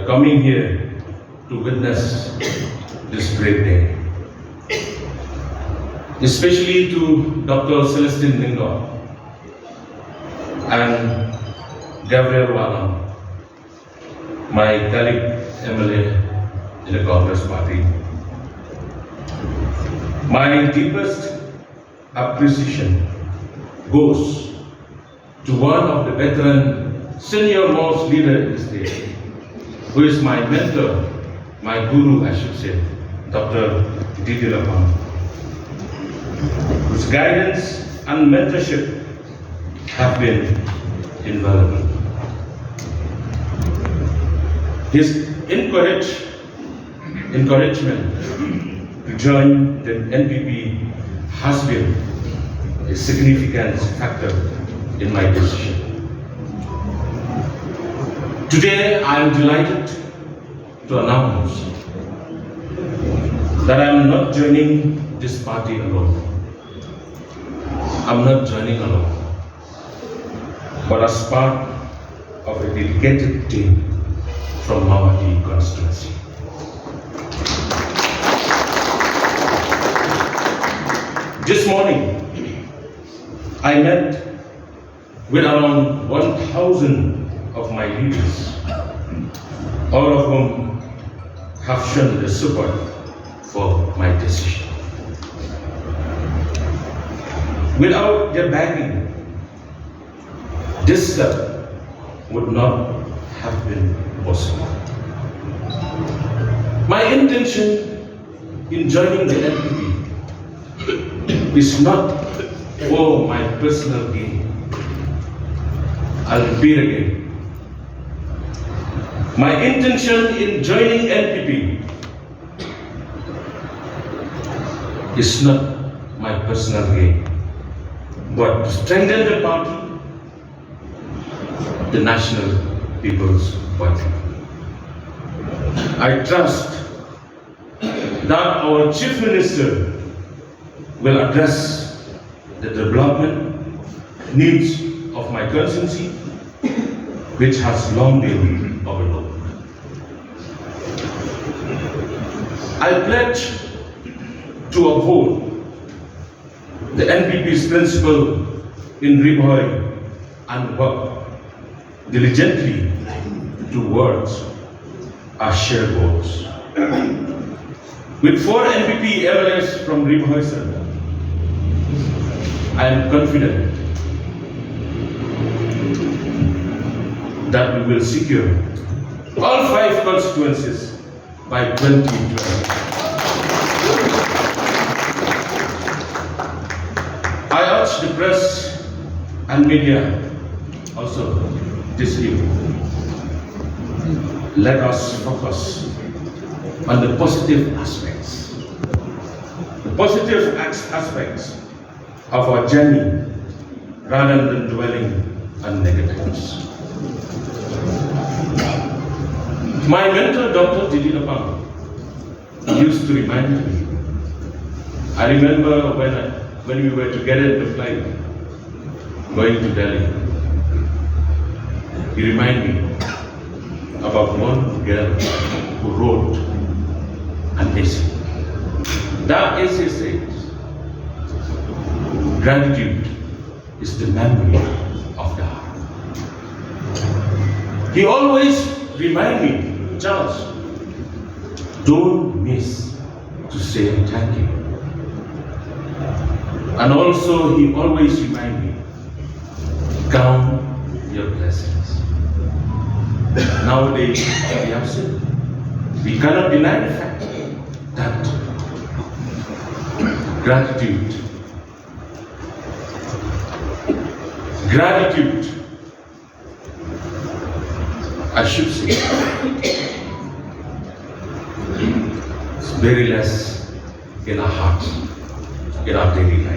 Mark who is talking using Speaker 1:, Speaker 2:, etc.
Speaker 1: coming here to witness this great day. Especially to Dr. Jingsngewnguh and Gabriel Lapang, my colleague MLA in the Congress Party. My deepest appreciation goes to one of the veteran senior-most leader in the state, who is my mentor, my guru, I should say, Dr. Lapang, whose guidance and mentorship have been invaluable. His encouragement to join the NPP has been a significant factor in my decision. Today, I am delighted to announce that I am not joining this party alone. I'm not joining alone, but as part of a dedicated team from Mawati constituency. This morning, I met with around 1,000 of my leaders, all of whom have shown their support for my decision. Without their backing, this step would not have been possible. My intention in joining the NPP is not for my personal gain. I'll repeat again. My intention in joining NPP is not my personal gain, but to strengthen the party, the National People's Party. I trust that our Chief Minister will address the development needs of my constituency, which has long been overlooked. I pledge to uphold the NPP's principle in Ribhoi and work diligently towards our shared goals. With 4 NPP MLAs from Ribhoi Center, I am confident that we will secure all 5 constituencies by 2012. I urge the press and media also this evening, let us focus on the positive aspects. The positive aspects of our journey rather than dwelling on negatives. My mentor, Dr. Lapang, used to remind me. I remember when we were together in the flight going to Delhi. He reminded me about one girl who wrote an essay. That essay says, gratitude is the memory of the heart. He always reminded me, Charles, don't miss to say thank you. And also he always reminded me, count your blessings. Nowadays, we have seen, we cannot deny the fact that gratitude, I should say, it's very less in our hearts, in our daily life.